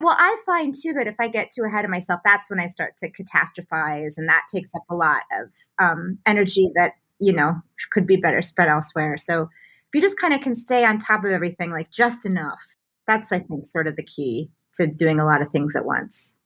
Well, I find too that if I get too ahead of myself, that's when I start to catastrophize, and that takes up a lot of energy that, could be better spent elsewhere. So if you just kind of can stay on top of everything, like just enough, that's, I think, sort of the key to doing a lot of things at once.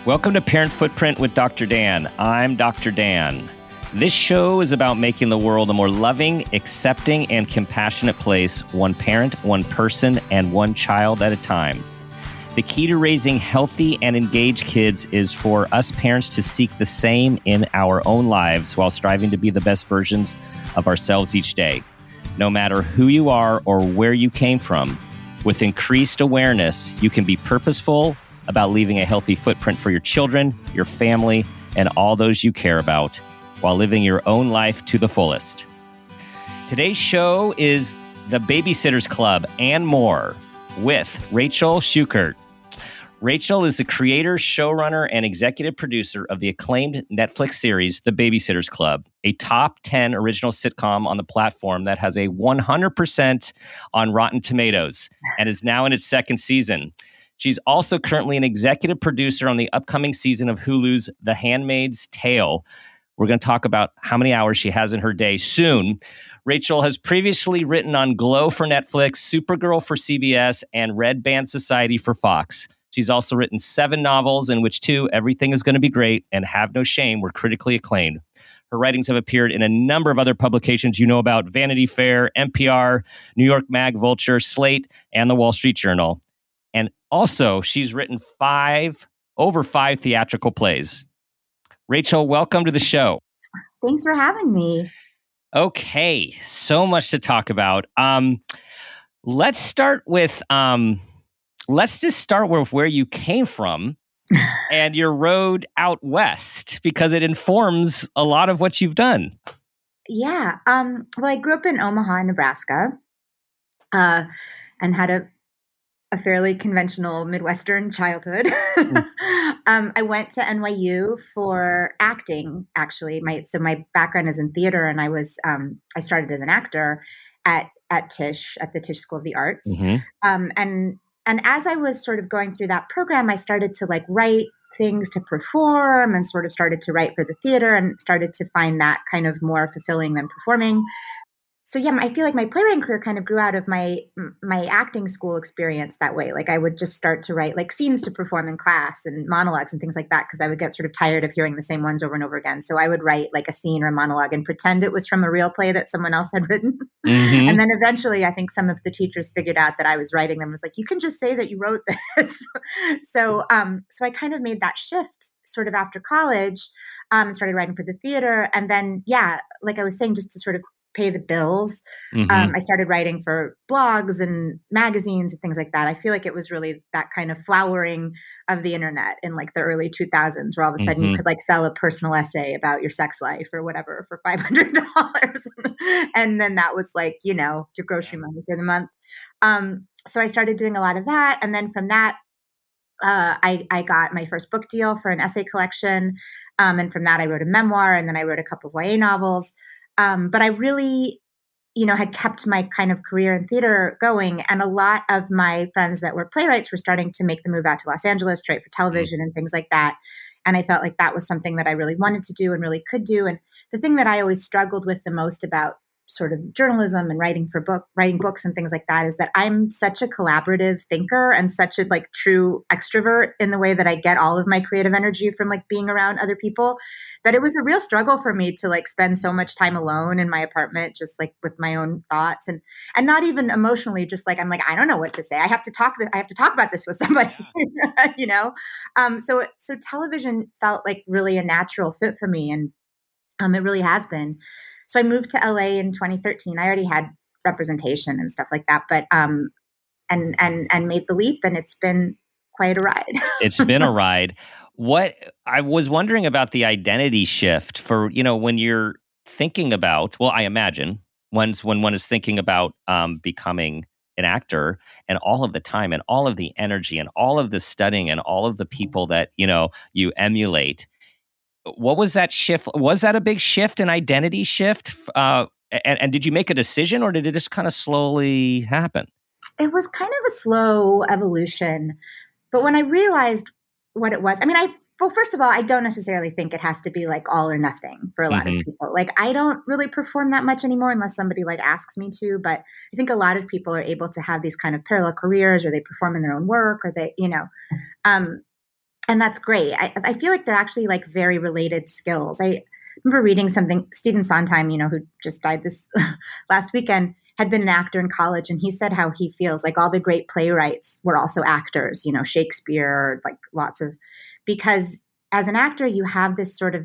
Welcome to Parent Footprint with Dr. Dan. I'm Dr. Dan. This show is about making the world a more loving, accepting, and compassionate place, one parent, one person, and one child at a time. The key to raising healthy and engaged kids is for us parents to seek the same in our own lives while striving to be the best versions of ourselves each day. No matter who you are or where you came from, with increased awareness, you can be purposeful about leaving a healthy footprint for your children, your family, and all those you care about, while living your own life to the fullest. Today's show is The Babysitter's Club and More with Rachel Shukert. Rachel is the creator, showrunner, and executive producer of the acclaimed Netflix series, The Babysitter's Club, a top 10 original sitcom on the platform that has a 100% on Rotten Tomatoes and is now in its second season. She's also currently an executive producer on the upcoming season of Hulu's The Handmaid's Tale. We're going to talk about how many hours she has in her day soon. Rachel has previously written on Glow for Netflix, SUPERGIRL for CBS, and Red Band Society for Fox. She's also written 7 novels, in which 2, Everything is Going to Be Great and Have No Shame, were critically acclaimed. Her writings have appeared in a number of other publications you know about: Vanity Fair, NPR, New York Mag, Vulture, Slate, and the Wall Street Journal. And also, she's written over 5 theatrical plays. Rachel, welcome to the show. Thanks for having me. Okay, so much to talk about. Let's just start with where you came from and your road out west, because it informs a lot of what you've done. Yeah. Well, I grew up in Omaha, Nebraska, and had a fairly conventional Midwestern childhood. I went to NYU for acting, actually. My background is in theater, and I started as an actor at Tisch, at the Tisch School of the Arts. Mm-hmm. And as I was sort of going through that program, I started to write things to perform, and sort of started to write for the theater, and started to find that kind of more fulfilling than performing. So yeah, I feel like my playwriting career kind of grew out of my acting school experience that way. I would just start to write scenes to perform in class and monologues and things like that, because I would get sort of tired of hearing the same ones over and over again. So I would write a scene or a monologue and pretend it was from a real play that someone else had written. Mm-hmm. And then eventually I think some of the teachers figured out that I was writing them. It was you can just say that you wrote this. So I kind of made that shift sort of after college, and started writing for the theater. And then, yeah, like I was saying, just to sort of pay the bills. Mm-hmm. I started writing for blogs and magazines and things like that. I feel like it was really that kind of flowering of the internet in the early 2000s, where all of a sudden you could sell a personal essay about your sex life or whatever for $500. And then that was your grocery money for the month. So I started doing a lot of that. And then from that, I got my first book deal for an essay collection. And from that, I wrote a memoir, and then I wrote a couple of YA novels. But I really, had kept my kind of career in theater going. And a lot of my friends that were playwrights were starting to make the move out to Los Angeles to write for television and things like that. And I felt like that was something that I really wanted to do and really could do. And the thing that I always struggled with the most about sort of journalism and writing books and things like that is that I'm such a collaborative thinker and such a true extrovert in the way that I get all of my creative energy from being around other people, that it was a real struggle for me to spend so much time alone in my apartment, just with my own thoughts and not even emotionally, just I'm I don't know what to say. I have to talk about this with somebody, So television felt really a natural fit for me, and it really has been. So I moved to LA in 2013. I already had representation and stuff like that, but and made the leap, and it's been quite a ride. It's been a ride. What I was wondering about the identity shift for, when you're thinking about, well, I imagine when one is thinking about becoming an actor and all of the time and all of the energy and all of the studying and all of the people that, you emulate. What was that shift? Was that a big shift, an identity shift? And did you make a decision, or did it just kind of slowly happen? It was kind of a slow evolution. But when I realized what it was, well, first of all, I don't necessarily think it has to be like all or nothing for a lot of people. Like, I don't really perform that much anymore unless somebody like asks me to. But I think a lot of people are able to have these kind of parallel careers, or they perform in their own work, or they, and that's great. I feel like they're actually like very related skills. I remember reading something, Stephen Sondheim, who just died this last weekend, had been an actor in college, and he said how he feels like all the great playwrights were also actors, Shakespeare, like because as an actor, you have this sort of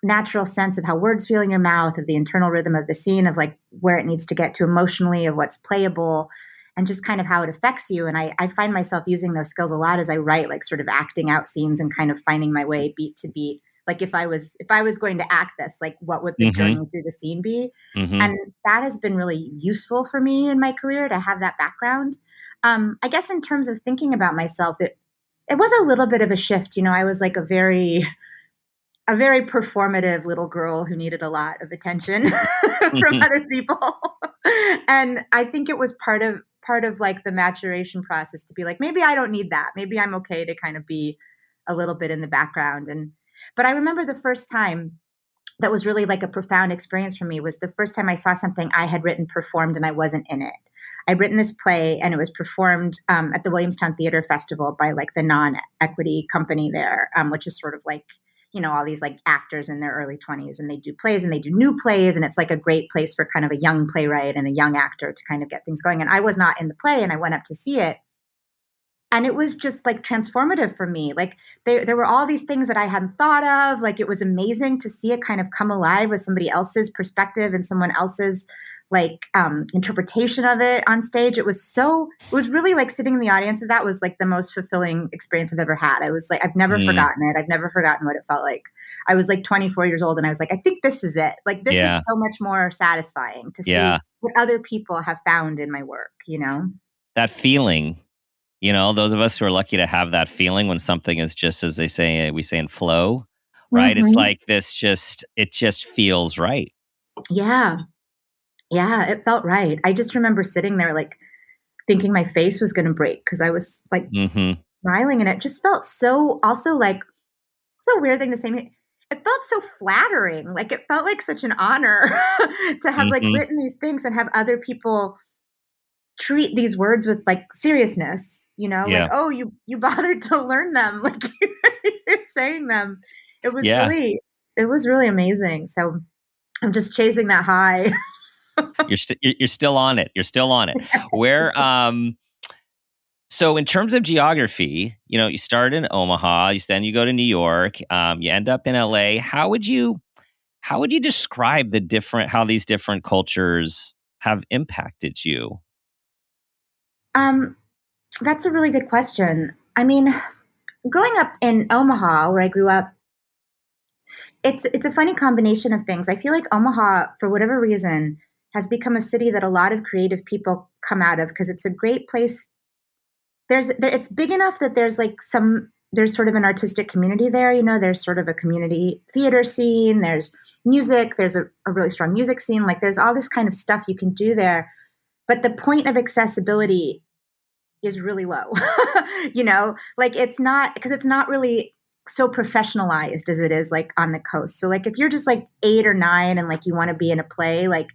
natural sense of how words feel in your mouth, of the internal rhythm of the scene, of like where it needs to get to emotionally, of what's playable, and just kind of how it affects you. And I find myself using those skills a lot as I write, like sort of acting out scenes and kind of finding my way beat to beat. Like if I was going to act this, like what would the journey through the scene be? And that has been really useful for me in my career to have that background. I guess in terms of thinking about myself, it was a little bit of a shift. I was like a very performative little girl who needed a lot of attention from other people. And I think it was part of like the maturation process to be like, maybe I don't need that. Maybe I'm okay to kind of be a little bit in the background. But I remember the first time that was really like a profound experience for me was the first time I saw something I had written performed and I wasn't in it. I'd written this play and it was performed at the Williamstown Theater Festival by like the non-equity company there, which is sort of like, all these like actors in their early 20s, and they do plays and they do new plays. And it's like a great place for kind of a young playwright and a young actor to kind of get things going. And I was not in the play, and I went up to see it. And it was just like transformative for me. Like there were all these things that I hadn't thought of. Like it was amazing to see it kind of come alive with somebody else's perspective and someone else's like interpretation of it on stage. It was really like sitting in the audience of that was like the most fulfilling experience I've ever had. I was like, I've never forgotten it. I've never forgotten what it felt like. I was like 24 years old and I was like, I think this is it. Like this is so much more satisfying to see what other people have found in my work, That feeling. Those of us who are lucky to have that feeling when something is just, as we say in flow, right? It's like it just feels right. Yeah. Yeah, it felt right. I just remember sitting there like thinking my face was going to break because I was like smiling, and it just felt so also like, it's a weird thing to say. It felt so flattering. Like it felt like such an honor to have like written these things and have other people treat these words with like seriousness, like, oh, you bothered to learn them. Like you're saying them. It was really amazing. So I'm just chasing that high. You're still on it. You're still on it. Where, so in terms of geography, you start in Omaha, then you go to New York, you end up in LA. How would you describe how these different cultures have impacted you? That's a really good question. I mean, growing up in Omaha, where I grew up, it's a funny combination of things. I feel like Omaha, for whatever reason, has become a city that a lot of creative people come out of because it's a great place. It's big enough that there's sort of an artistic community there. There's sort of a community theater scene. There's music. There's a really strong music scene. Like there's all this kind of stuff you can do there. But the point of accessibility is really low, like it's not really so professionalized as it is like on the coast. So like if you're just like 8 or 9 and like you want to be in a play, like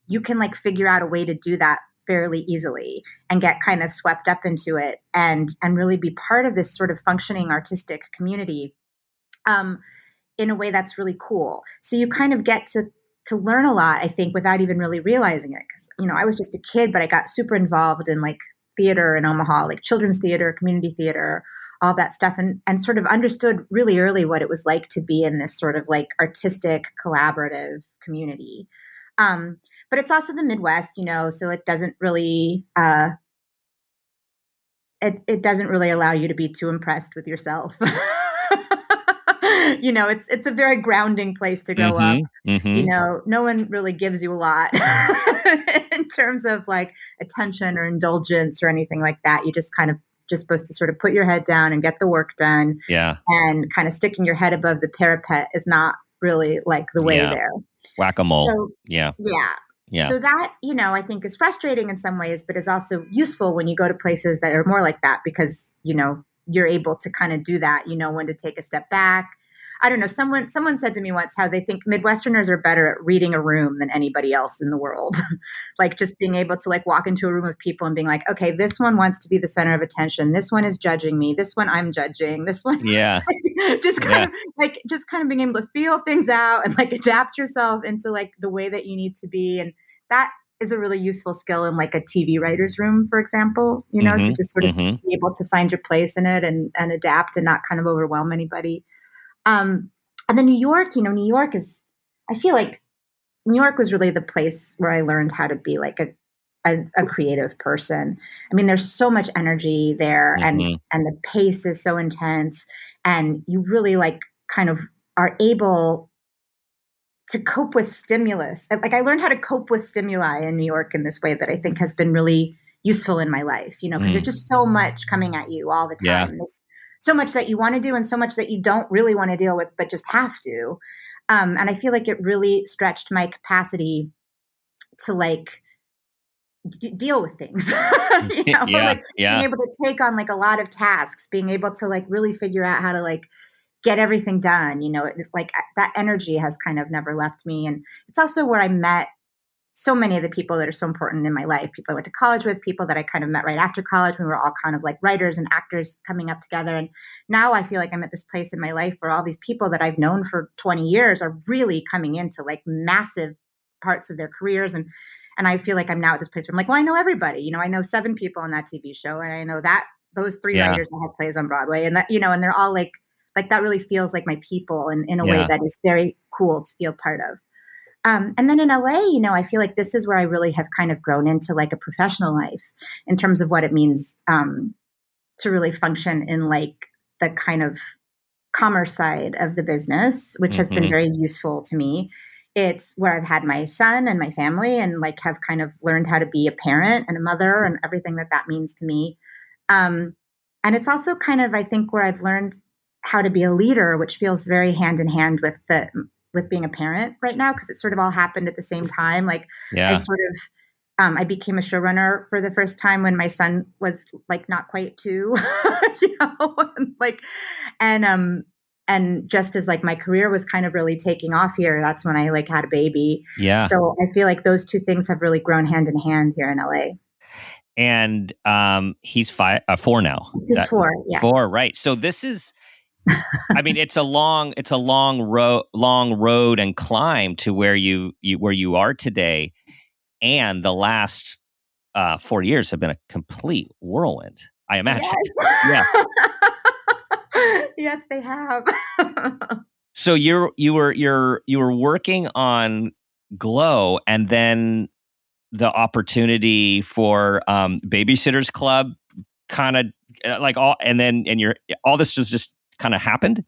you can like figure out a way to do that fairly easily and get kind of swept up into it and really be part of this sort of functioning artistic community in a way that's really cool. So you kind of get to learn a lot, I think, without even really realizing it. Because, I was just a kid, but I got super involved in like theater in Omaha, like children's theater, community theater, all that stuff, and sort of understood really early what it was like to be in this sort of like artistic, collaborative community. But it's also the Midwest, so it doesn't really it doesn't really allow you to be too impressed with yourself. It's a very grounding place to grow up. No one really gives you a lot in in terms of like attention or indulgence or anything like that. You just kind of just supposed to sort of put your head down and get the work done. Yeah. And kind of sticking your head above the parapet is not really like the way there. Whack-a-mole. So, yeah. So that, I think is frustrating in some ways, but is also useful when you go to places that are more like that because, you're able to kind of do that, when to take a step back. I don't know. Someone said to me once how they think Midwesterners are better at reading a room than anybody else in the world. Like just being able to like walk into a room of people and being like, okay, this one wants to be the center of attention. This one is judging me. This one I'm judging. This one. Yeah. just kind of being able to feel things out and like adapt yourself into like the way that you need to be. And that is a really useful skill in like a TV writer's room, for example, to just sort of be able to find your place in it and adapt and not kind of overwhelm anybody. And then New York, New York I feel like New York was really the place where I learned how to be like a creative person. I mean, there's so much energy there and the pace is so intense and you really like kind of are able to cope with stimulus. Like I learned how to cope with stimuli in New York in this way that I think has been really useful in my life, because there's just so much coming at you all the time. Yeah. There's so much that you want to do and so much that you don't really want to deal with, but just have to. And I feel like it really stretched my capacity to like deal with things, being able to take on like a lot of tasks, being able to like really figure out how to like get everything done, like that energy has kind of never left me. And it's also where I met so many of the people that are so important in my life, people I went to college with, people that I kind of met right after college. We were all kind of like writers and actors coming up together. And now I feel like I'm at this place in my life where all these people that I've known for 20 years are really coming into like massive parts of their careers. And I feel like I'm now at this place where I'm like, well, I know everybody, I know 7 people on that TV show. And I know that those 3 writers that have plays on Broadway and that, and they're all like that really feels like my people and in a way that is very cool to feel part of. And then in LA, I feel like this is where I really have kind of grown into like a professional life in terms of what it means to really function in like the kind of commerce side of the business, which has been very useful to me. It's where I've had my son and my family and like have kind of learned how to be a parent and a mother and everything that means to me. And it's also kind of, I think, where I've learned how to be a leader, which feels very hand in hand with being a parent right now, because it sort of all happened at the same time. Like I sort of, I became a showrunner for the first time when my son was like not quite 2, and just as like my career was kind of really taking off here, that's when I like had a baby. Yeah. So I feel like those 2 things have really grown hand in hand here in LA. And he's 4 now. He's 4. Yeah. 4. Right. So this is, I mean, it's a long road and climb to where you are today. And the last 4 years have been a complete whirlwind, I imagine. Yes. Yeah. Yes, they have. So you were working on Glow, and then the opportunity for Babysitters Club kind of like all this just kind of happened.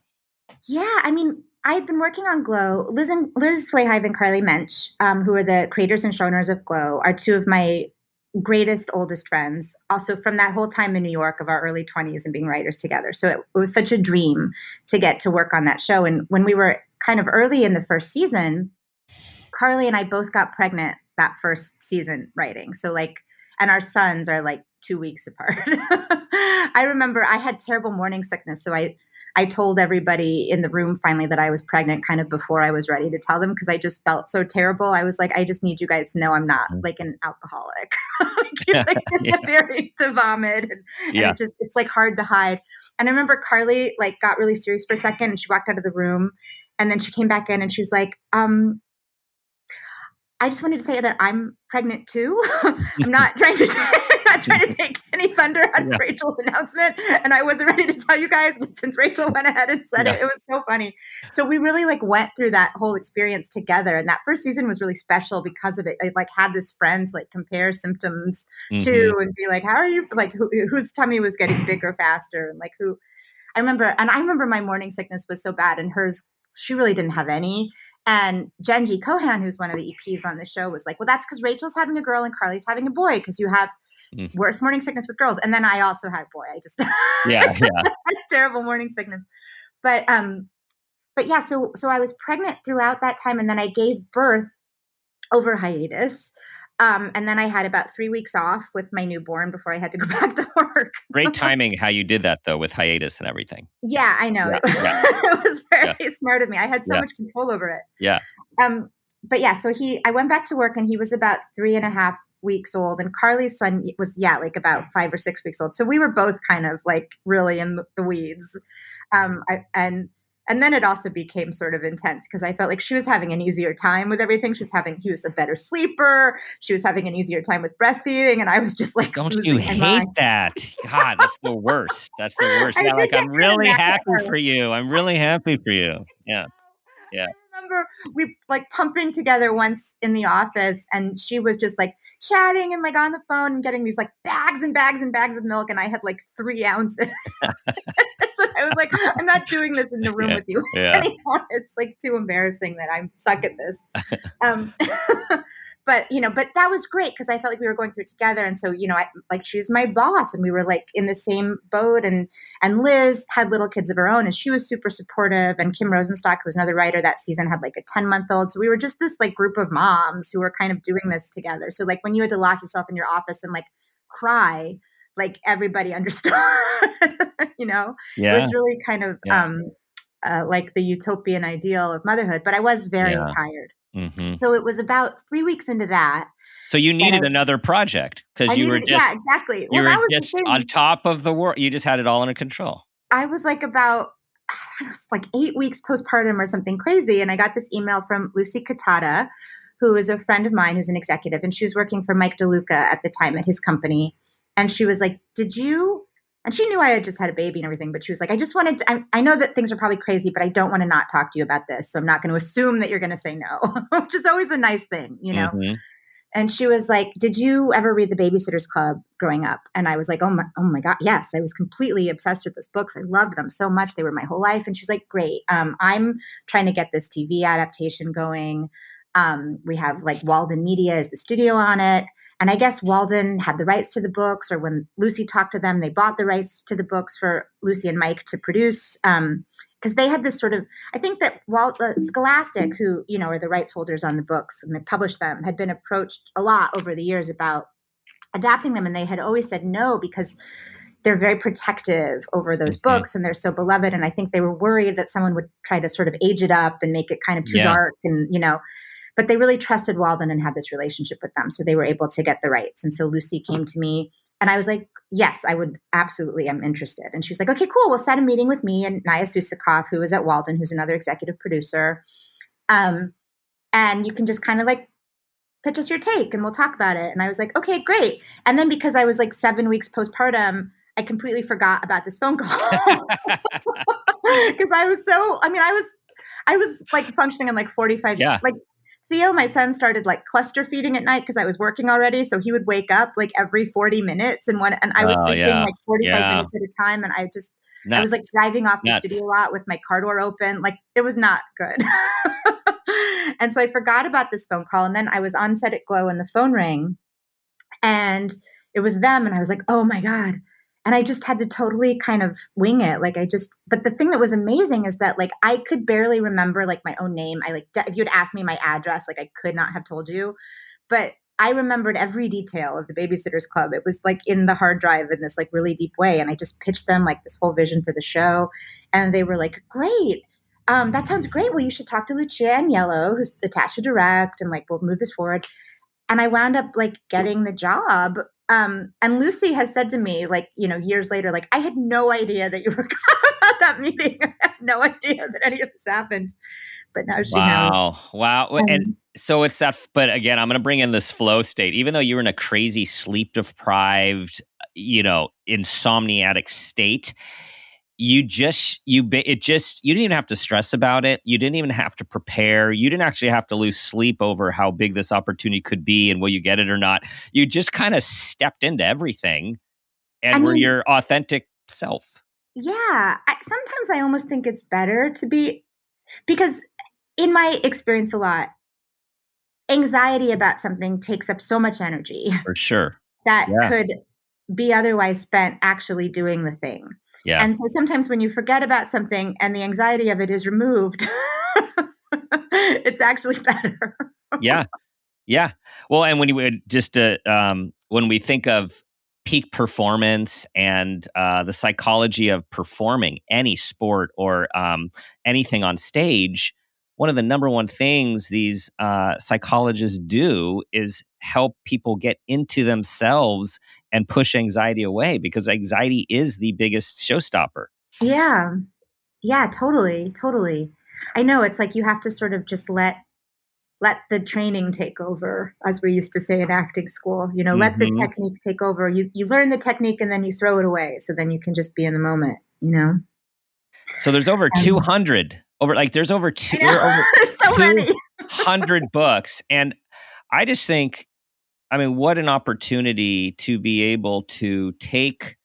Yeah, I mean, I've been working on Glow. Liz Flahive and Carly Mensch, who are the creators and showrunners of Glow, are 2 of my greatest, oldest friends. Also from that whole time in New York of our early 20s and being writers together. So it was such a dream to get to work on that show. And when we were kind of early in the first season, Carly and I both got pregnant that first season writing. So like, and our sons are like 2 weeks apart. I remember I had terrible morning sickness. So I told everybody in the room finally that I was pregnant kind of before I was ready to tell them because I just felt so terrible. I was like, I just need you guys to know I'm not like an alcoholic. like disappearing to vomit. And it's like hard to hide. And I remember Carly like got really serious for a second and she walked out of the room and then she came back in and she was like, I just wanted to say that I'm pregnant too. I'm not trying to take any thunder out of Rachel's announcement. And I wasn't ready to tell you guys, but since Rachel went ahead and said it was so funny. So we really like went through that whole experience together. And that first season was really special because of it. I like had this friend to like compare symptoms to and be like, how are you? Like whose tummy was getting bigger faster? And like I remember my morning sickness was so bad and hers, she really didn't have any. And Genji Kohan, who's one of the EPs on the show, was like, well, that's because Rachel's having a girl and Carly's having a boy because you have worse morning sickness with girls. And then I also had a boy. I just had terrible morning sickness. But yeah, so I was pregnant throughout that time, and then I gave birth over hiatus. And then I had about 3 weeks off with my newborn before I had to go back to work. Great timing how you did that, though, with hiatus and everything. Yeah, I know. It was very smart of me. I had so much control over it. Yeah. But yeah, so I went back to work, and he was about 3.5 weeks old, and Carly's son was like about 5 or 6 weeks old. So we were both kind of like really in the weeds. And then it also became sort of intense because I felt like she was having an easier time with everything. He was a better sleeper. She was having an easier time with breastfeeding. And I was just like, don't you hate that? God, that's the worst. That's the worst. Yeah, like, I'm really happy for you. I'm really happy for you. Yeah. Yeah. I remember we like pumping together once in the office, and she was just like chatting and like on the phone and getting these like bags and bags and bags of milk, and I had like 3 ounces. So I was like, I'm not doing this in the room with you anymore. It's like too embarrassing that I'm stuck at this. But that was great because I felt like we were going through it together. And so, she was my boss, and we were like in the same boat, and Liz had little kids of her own, and she was super supportive. And Kim Rosenstock, who was another writer that season, had like a 10-month-old. So we were just this like group of moms who were kind of doing this together. So like when you had to lock yourself in your office and like cry, like everybody understood, It was really kind of like the utopian ideal of motherhood, but I was very tired. Mm-hmm. So it was about 3 weeks into that. So you needed another project because you were just exactly. You were just on top of the world. You just had it all under control. I was like about 8 weeks postpartum or something crazy, and I got this email from Lucy Catata, who is a friend of mine who's an executive, and she was working for Mike DeLuca at the time at his company, and she was like, "Did you?" And she knew I had just had a baby and everything, but she was like, I just wanted to, I know that things are probably crazy, but I don't want to not talk to you about this. So I'm not going to assume that you're going to say no, which is always a nice thing, Mm-hmm. And she was like, did you ever read The Babysitter's Club growing up? And I was like, oh my God. Yes. I was completely obsessed with those books. I loved them so much. They were my whole life. And she's like, great. I'm trying to get this TV adaptation going. We have like Walden Media is the studio on it. And I guess Walden had the rights to the books, or when Lucy talked to them, they bought the rights to the books for Lucy and Mike to produce. Because they had this sort of, I think that Scholastic, who, are the rights holders on the books and they published them, had been approached a lot over the years about adapting them. And they had always said no, because they're very protective over those books and they're so beloved. And I think they were worried that someone would try to sort of age it up and make it kind of too dark and, but they really trusted Walden and had this relationship with them. So they were able to get the rights. And so Lucy came to me and I was like, yes, I would absolutely. I'm interested. And she was like, okay, cool. We'll set a meeting with me and Naya Susikoff, who is at Walden, who's another executive producer. And you can just kind of like pitch us your take and we'll talk about it. And I was like, okay, great. And then because I was like 7 weeks postpartum, I completely forgot about this phone call because I was like functioning in like 45, like Theo, my son, started like cluster feeding at night because I was working already. So he would wake up like every 40 minutes and I was sleeping like 45 minutes at a time. And I was like driving off the studio lot with my car door open. Like it was not good. And so I forgot about this phone call. And then I was on set at Glow and the phone rang and it was them. And I was like, oh my God. And I just had to totally kind of wing it. But the thing that was amazing is that like, I could barely remember like my own name. If you had asked me my address, like I could not have told you, but I remembered every detail of the Babysitter's Club. It was like in the hard drive in this like really deep way. And I just pitched them like this whole vision for the show. And they were like, great. That sounds great. Well, you should talk to Lucia Agnello, who's attached to direct, and like, we'll move this forward. And I wound up like getting the job. And Lucy has said to me, like, years later, like, I had no idea that you were at that meeting. I had no idea that any of this happened. But now she knows. Wow. And so it's that, but again, I'm going to bring in this flow state. Even though you're in a crazy sleep deprived, insomniatic state, you didn't even have to stress about it. You didn't even have to prepare. You didn't actually have to lose sleep over how big this opportunity could be and will you get it or not. You just kind of stepped into everything and were your authentic self. Yeah. Sometimes I almost think it's better to be, because in my experience a lot, anxiety about something takes up so much energy For sure. that Yeah. could be otherwise spent actually doing the thing. Yeah. And so sometimes when you forget about something and the anxiety of it is removed, it's actually better. Yeah. Yeah. Well, and when you would just when we think of peak performance and the psychology of performing any sport or anything on stage, one of the number one things these psychologists do is help people get into themselves and push anxiety away, because anxiety is the biggest showstopper. Yeah. Yeah, totally. Totally. I know it's like you have to sort of just let the training take over, as we used to say in acting school. Let the Hmm. technique take over. You learn the technique and then you throw it away, so then you can just be in the moment. So there's over Um, 200 over like there's over I two know. there are over There's so many. 200 books, and I just think, I mean, what an opportunity to be able to take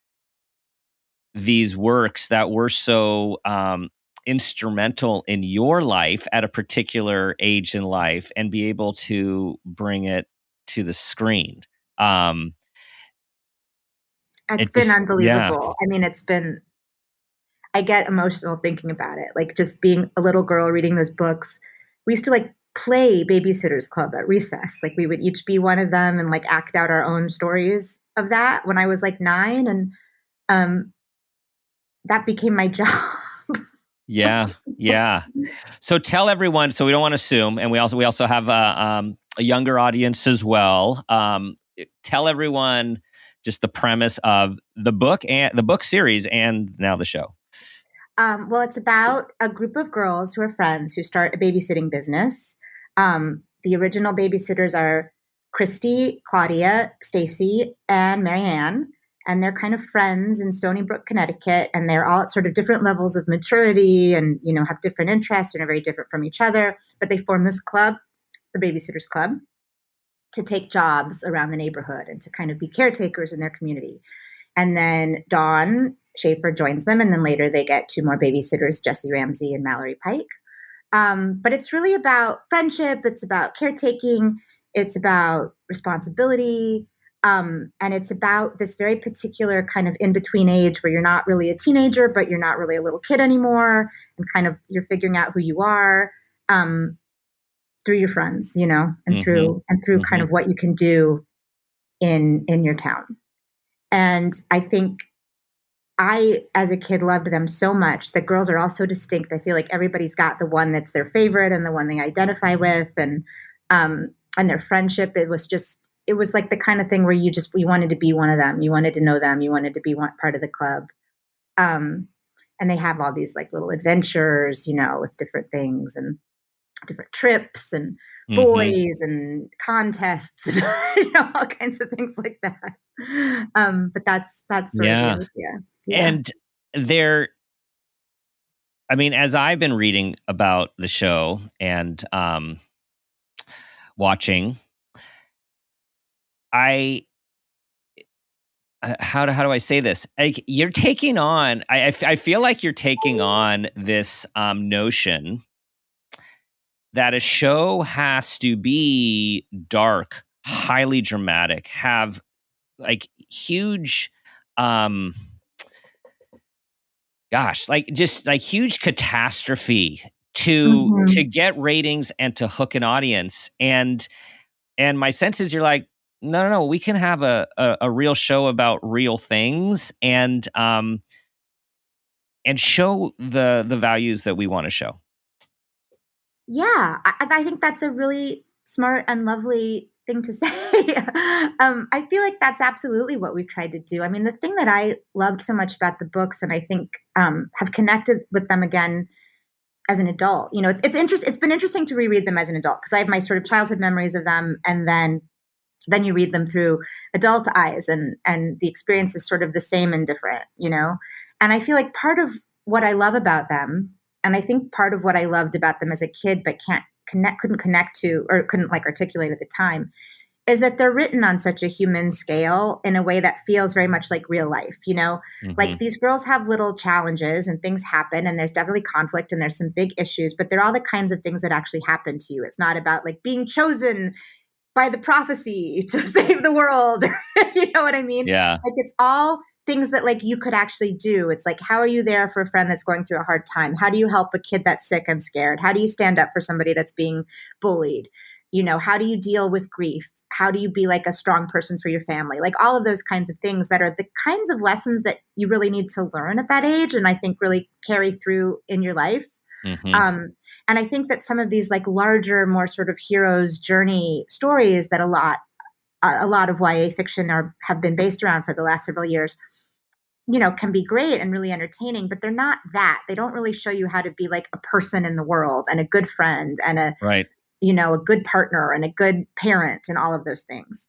these works that were so instrumental in your life at a particular age in life and be able to bring it to the screen. Um, It's it been just, yeah. unbelievable. I mean, I get emotional thinking about it. Like just being a little girl reading those books. We used to like play Babysitters Club at recess. Like we would each be one of them and like act out our own stories of that when I was like 9. And um, that became my job. Yeah, yeah. So tell everyone. So we don't want to assume, and we also have a younger audience as well. Tell everyone just the premise of the book and the book series, and now the show. Well, it's about a group of girls who are friends who start a babysitting business. The original babysitters are Christy, Claudia, Stacy, and Marianne. And they're kind of friends in Stony Brook, Connecticut. And they're all at sort of different levels of maturity and, have different interests and are very different from each other. But they form this club, the Babysitters Club, to take jobs around the neighborhood and to kind of be caretakers in their community. And then Dawn Schaefer joins them, and then later they get 2 more babysitters, Jessie Ramsey and Mallory Pike. But it's really about friendship. It's about caretaking. It's about responsibility. And it's about this very particular kind of in-between age where you're not really a teenager, but you're not really a little kid anymore, and kind of you're figuring out who you are through your friends, and Mm-hmm. through kind Mm-hmm. of what you can do in your town. And I think I, as a kid, loved them so much. The girls are all so distinct. I feel like everybody's got the one that's their favorite and the one they identify with, and their friendship. It was like the kind of thing where you wanted to be one of them. You wanted to know them. You wanted to be one part of the club. Um, and they have all these like little adventures, with different things and different trips and Mm-hmm. boys and contests and all kinds of things like that. But that's sort of the Yeah. idea. Yeah. And there, I mean, as I've been reading about the show and watching, I how do I say this? Like, you're taking on, I feel like you're taking on this notion that a show has to be dark, highly dramatic, have like huge, um, gosh, like just like huge catastrophe to Mhm. get ratings and to hook an audience. And my sense is you're like, no, no, no, we can have a real show about real things and show the values that we want to show. Yeah, I think that's a really smart and lovely thing to say. I feel like that's absolutely what we've tried to do. I mean, the thing that I loved so much about the books, and I think have connected with them again as an adult. It's been interesting to reread them as an adult because I have my sort of childhood memories of them, and then you read them through adult eyes, and the experience is sort of the same and different. And I feel like part of what I love about them, and I think part of what I loved about them as a kid but couldn't connect to or couldn't like articulate at the time, is that they're written on such a human scale in a way that feels very much like real life, like these girls have little challenges and things happen and there's definitely conflict and there's some big issues, but they're all the kinds of things that actually happen to you. It's not about like being chosen by the prophecy to save the world. You know what I mean? Yeah. Like it's all things that like you could actually do. It's like, how are you there for a friend that's going through a hard time? How do you help a kid that's sick and scared? How do you stand up for somebody that's being bullied? How do you deal with grief? How do you be like a strong person for your family? Like all of those kinds of things that are the kinds of lessons that you really need to learn at that age. And I think really carry through in your life. And I think that some of these like larger, more sort of hero's journey stories that a lot of YA fiction have been based around for the last several years, can be great and really entertaining, but they're not that. They don't really show you how to be like a person in the world and a good friend and a good partner and a good parent and all of those things.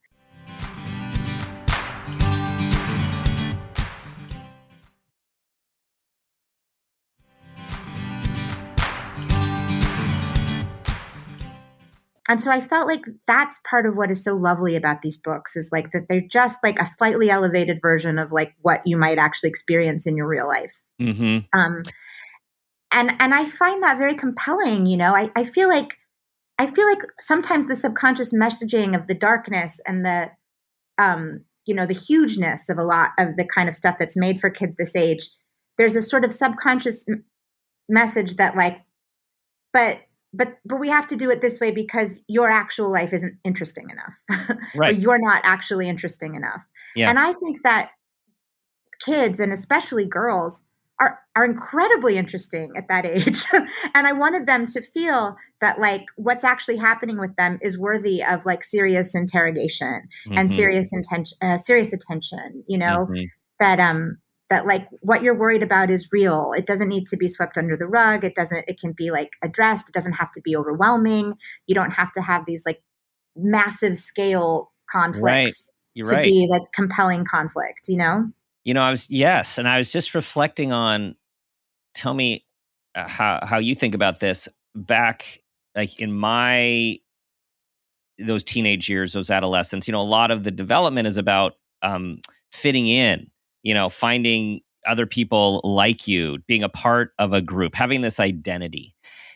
And so I felt like that's part of what is so lovely about these books is like that they're just like a slightly elevated version of like what you might actually experience in your real life. And I find that very compelling. I feel like sometimes the subconscious messaging of the darkness and the the hugeness of a lot of the kind of stuff that's made for kids this age, there's a sort of subconscious message that like, but we have to do it this way because your actual life isn't interesting enough. Or you're not actually interesting enough. Yeah. And I think that kids, and especially girls, are incredibly interesting at that age. And I wanted them to feel that like what's actually happening with them is worthy of like serious interrogation and serious attention, that like what you're worried about is real. It doesn't need to be swept under the rug. It can be like addressed. It doesn't have to be overwhelming. You don't have to have these like massive scale conflicts be like compelling conflict, and I was just reflecting on, tell me how you think about this back like in those teenage years, those adolescents, a lot of the development is about fitting in, finding other people like you, being a part of a group, having this identity.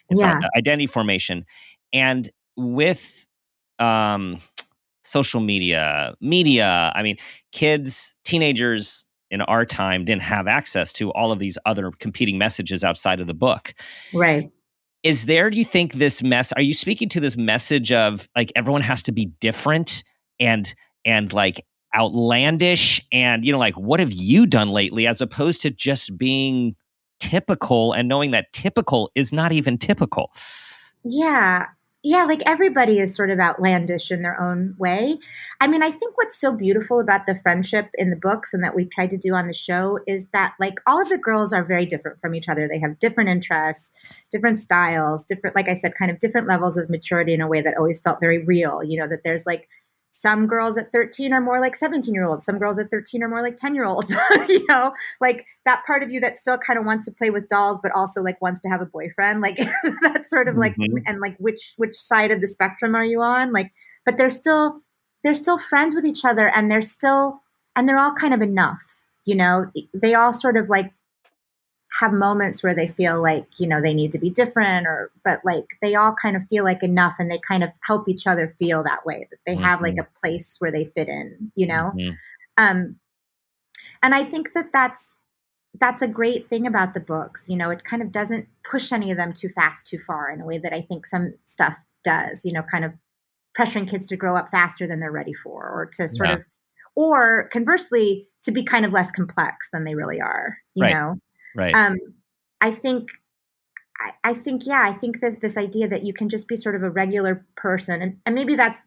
It's identity formation. And with social media, I mean, teenagers in our time didn't have access to all of these other competing messages outside of the book. Right. Do you think are you speaking to this message of like everyone has to be different and like outlandish and like what have you done lately, as opposed to just being typical and knowing that typical is not even typical? Yeah, like everybody is sort of outlandish in their own way. I mean, I think what's so beautiful about the friendship in the books and that we've tried to do on the show is that like all of the girls are very different from each other. They have different interests, different styles, different, like I said, kind of different levels of maturity in a way that always felt very real. That there's like some girls at 13 are more like 17-year-olds. Some girls at 13 are more like 10-year-olds, like that part of you that still kind of wants to play with dolls, but also like wants to have a boyfriend. Like that's sort of like, and like, which side of the spectrum are you on? Like, but they're still friends with each other and they're all kind of enough, they all sort of like have moments where they feel like, they need to be different but like they all kind of feel like enough and they kind of help each other feel that way, that they have like a place where they fit in, and I think that that's a great thing about the books. It kind of doesn't push any of them too fast, too far in a way that I think some stuff does, kind of pressuring kids to grow up faster than they're ready for, or to sort of, or conversely, to be kind of less complex than they really are, you know? Right. I think that this idea that you can just be sort of a regular person, and maybe that's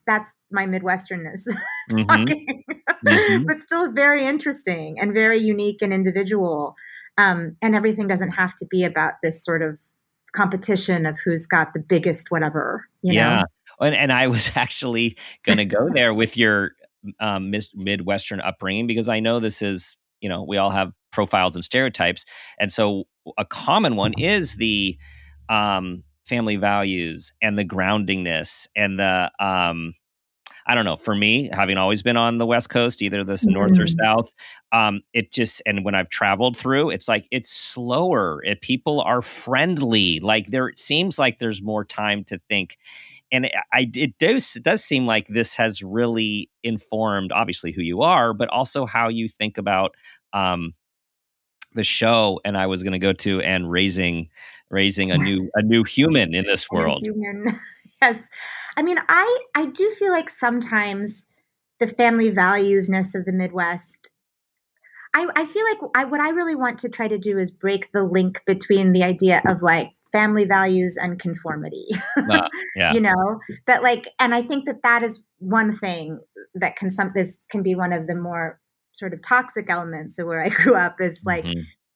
my Midwesternness talking, but still very interesting and very unique and individual. And everything doesn't have to be about this sort of competition of who's got the biggest whatever, you know? And I was actually going to go there with your Midwestern upbringing, because I know this is, we all have profiles and stereotypes. And so a common one is the family values and the groundingness and the I don't know, for me, having always been on the West Coast, either the North or South, it just, and when I've traveled through, it's like, it's slower. People are friendly. Like it seems like there's more time to think. And it does seem like this has really informed, obviously, who you are, but also how you think about the show. And I was going to go to and raising a new human in this world. Human. Yes. I mean, I do feel like sometimes the family valuesness of the Midwest, I feel like what I really want to try to do is break the link between the idea of like family values and conformity. Yeah. You know, that like, and I think that is one thing that this can be one of the more sort of toxic elements of where I grew up is like,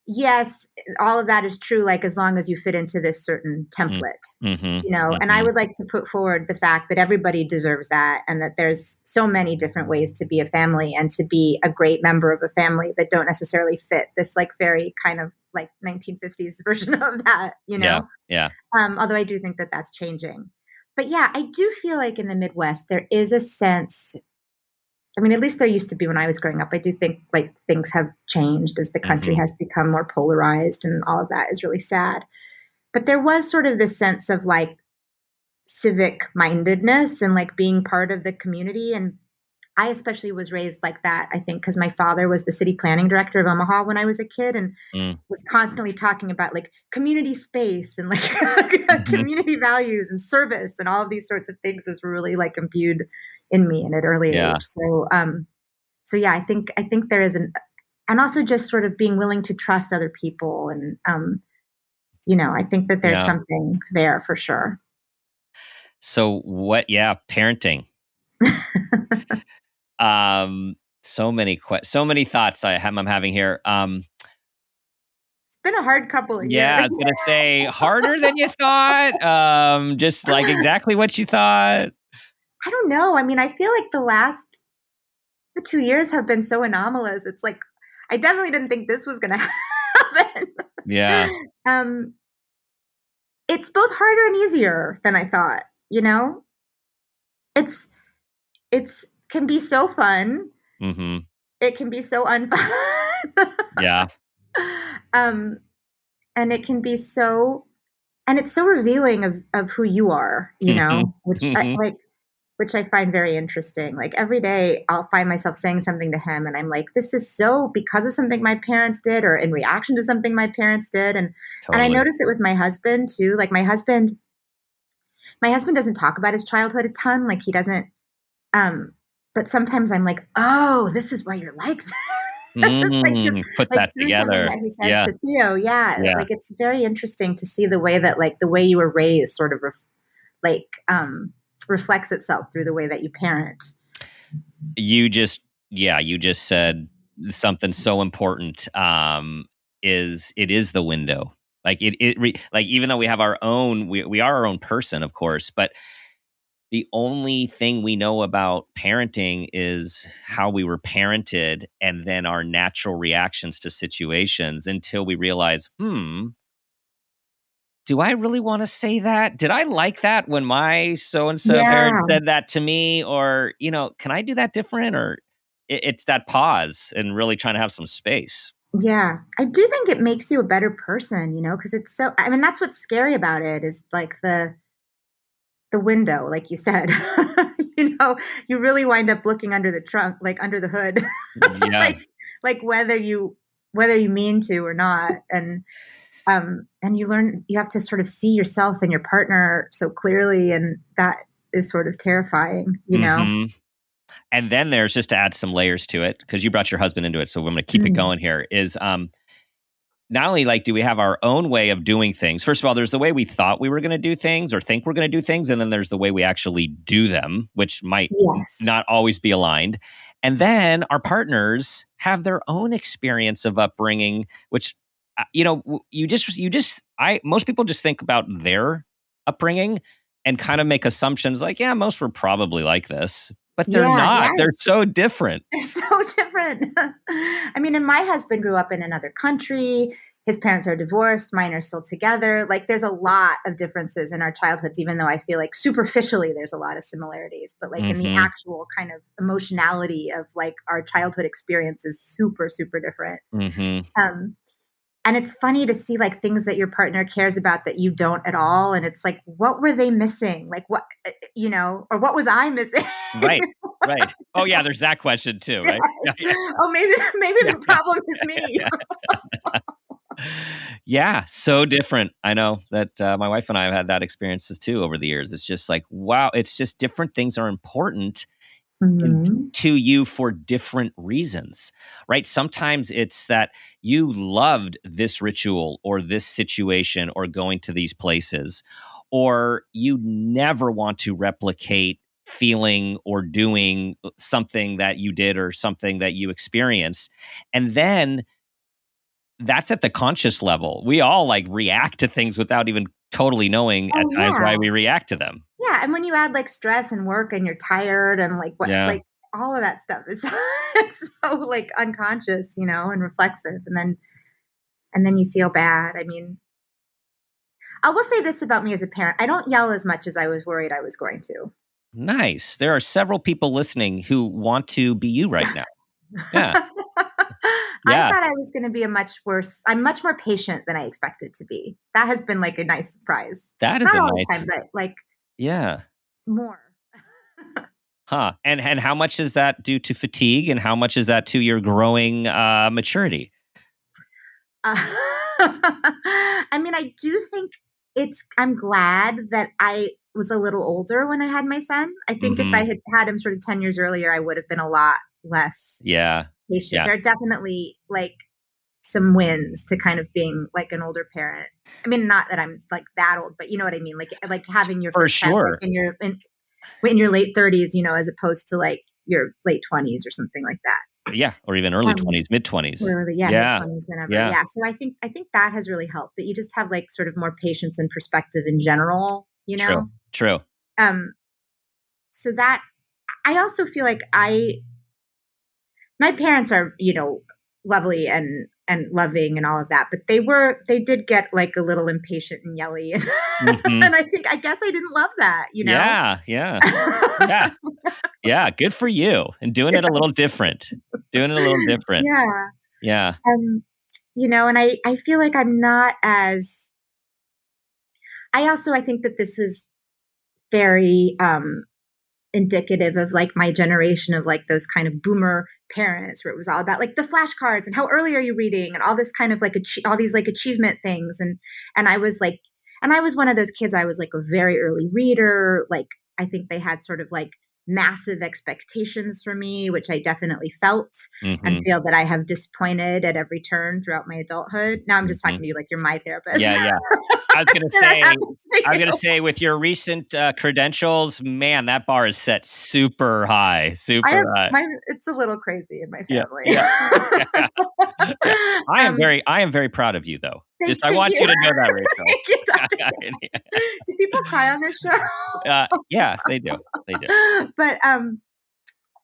yes, all of that is true, like as long as you fit into this certain template, you know, and I would like to put forward the fact that everybody deserves that and that there's so many different ways to be a family and to be a great member of a family that don't necessarily fit this like very kind of like 1950s version of that, you know? Yeah. Although I do think that that's changing. But yeah, I do feel like in the Midwest, there is a sense, I mean, at least there used to be when I was growing up. I do think like things have changed as the country has become more polarized and all of that is really sad. But there was sort of this sense of like civic mindedness and like being part of the community. And I especially was raised like that, I think, because my father was the city planning director of Omaha when I was a kid and was constantly talking about like community space and like community values and service and all of these sorts of things that were really like imbued in me in an early age. So yeah, I think there is and also just sort of being willing to trust other people. And, you know, I think that there's something there for sure. So parenting. So many thoughts I'm having here. It's been a hard couple of years. Yeah, I was gonna say harder than you thought. Just like exactly what you thought. I don't know. I mean, I feel like the last 2 years have been so anomalous. It's like I definitely didn't think this was gonna happen. Yeah. It's both harder and easier than I thought, you know? It's can be so fun. It can be so unfun. Yeah. And it can be so, and it's so revealing of who you are, you know, which I find very interesting. Like every day I'll find myself saying something to him and I'm like, this is so because of something my parents did or in reaction to something my parents did. And I notice it with my husband too. Like my husband doesn't talk about his childhood a ton. Like he doesn't, but sometimes I'm like, oh, this is why you're like that. Like just put like that together. That he says to Theo. Yeah. Like it's very interesting to see the way that like the way you were raised sort of reflects itself through the way that you parent. You just said something so important. It is the window. Like like even though we have our own, we are our own person, of course, but the only thing we know about parenting is how we were parented and then our natural reactions to situations until we realize, do I really want to say that? Did I like that when my so-and-so parent said that to me? Or, you know, can I do that different? Or it's that pause and really trying to have some space. Yeah, I do think it makes you a better person, you know, because it's so, I mean, that's what's scary about it is like the window, like you said, you know, you really wind up looking under the trunk, like under the hood, like whether you mean to or not. And you learn, you have to sort of see yourself and your partner so clearly. And that is sort of terrifying, you know? And then there's, just to add some layers to it, because you brought your husband into it, so I'm going to keep it going here, is not only like do we have our own way of doing things. First of all, there's the way we thought we were going to do things or think we're going to do things. And then there's the way we actually do them, which might not always be aligned. And then our partners have their own experience of upbringing, which, you know, most people just think about their upbringing and kind of make assumptions like, yeah, most were probably like this. But they're not. Yes. They're so different. They're so different. I mean, and my husband grew up in another country. his parents are divorced, mine are still together. Like there's a lot of differences in our childhoods, even though I feel like superficially there's a lot of similarities, but like in the actual kind of emotionality of like our childhood experience is super, super different. And it's funny to see like things that your partner cares about that you don't at all. And it's like, what were they missing? Like what, or what was I missing? Right. Oh yeah. There's that question too, right? Yes. Oh, maybe the problem is me. Yeah. So different. I know that my wife and I have had that experiences too over the years. It's just like, wow, it's just different things are important to you for different reasons, right? Sometimes it's that you loved this ritual or this situation or going to these places, or you never want to replicate feeling or doing something that you did or something that you experienced. And then that's at the conscious level. We all like react to things without even totally knowing at times why we react to them. Yeah. And when you add like stress and work and you're tired and like what, like all of that stuff is it's so like unconscious, and reflexive. And then you feel bad. I mean, I will say this about me as a parent. I don't yell as much as I was worried I was going to. Nice. There are several people listening who want to be you right now. Yeah. I thought I was going to be I'm much more patient than I expected to be. That has been like a nice surprise. That is not a all nice the time, but like more. Huh. And how much is that due to fatigue and how much is that to your growing maturity? I mean, I do think I'm glad that I was a little older when I had my son. I think if I had had him sort of 10 years earlier, I would have been a lot less patient. Yeah. There are definitely like some wins to kind of being like an older parent. I mean, not that I'm like that old, but you know what I mean? Like having your first child, like, in your late 30s, as opposed to like your late 20s or something like that. Yeah, or even early 20s, mid 20s. Mid-20s, whenever. Yeah. So I think that has really helped, that you just have like sort of more patience and perspective in general, True. So that I also feel like my parents are, lovely and loving and all of that, but they did get like a little impatient and yelly. And I guess I didn't love that, Yeah. Yeah. Good for you. And doing it a little different. Yeah. Yeah. And I feel like I'm not as, I think that this is very, indicative of like my generation of like those kind of boomer parents where it was all about like the flashcards and how early are you reading and all this kind of like all these like achievement things. And I was one of those kids. I was like a very early reader. Like, I think they had sort of like massive expectations for me, which I definitely felt and feel that I have disappointed at every turn throughout my adulthood. Now I'm just talking to you like you're my therapist. Yeah. I was going to say with your recent credentials, man, that bar is set super high. It's a little crazy in my family. Yeah. I am very proud of you, though. I want you to know that, Rachel. Thank you, Dr. Dan. Do people cry on this show? Yeah, they do. But and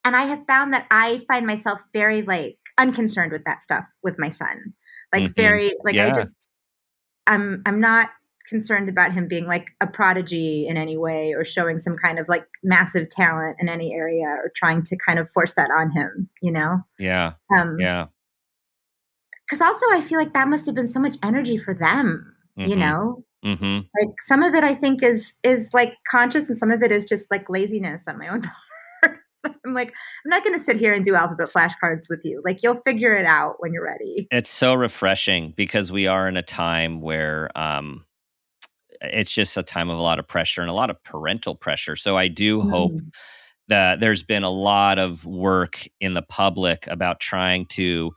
I have found that I find myself very like unconcerned with that stuff with my son. Like very like I'm not concerned about him being like a prodigy in any way or showing some kind of like massive talent in any area or trying to kind of force that on him, Yeah. Because also I feel like that must have been so much energy for them, Like some of it I think is like conscious and some of it is just like laziness on my own part. I'm like, I'm not going to sit here and do alphabet flashcards with you. Like, you'll figure it out when you're ready. It's so refreshing because we are in a time where it's just a time of a lot of pressure and a lot of parental pressure. So I do hope that there's been a lot of work in the public about trying to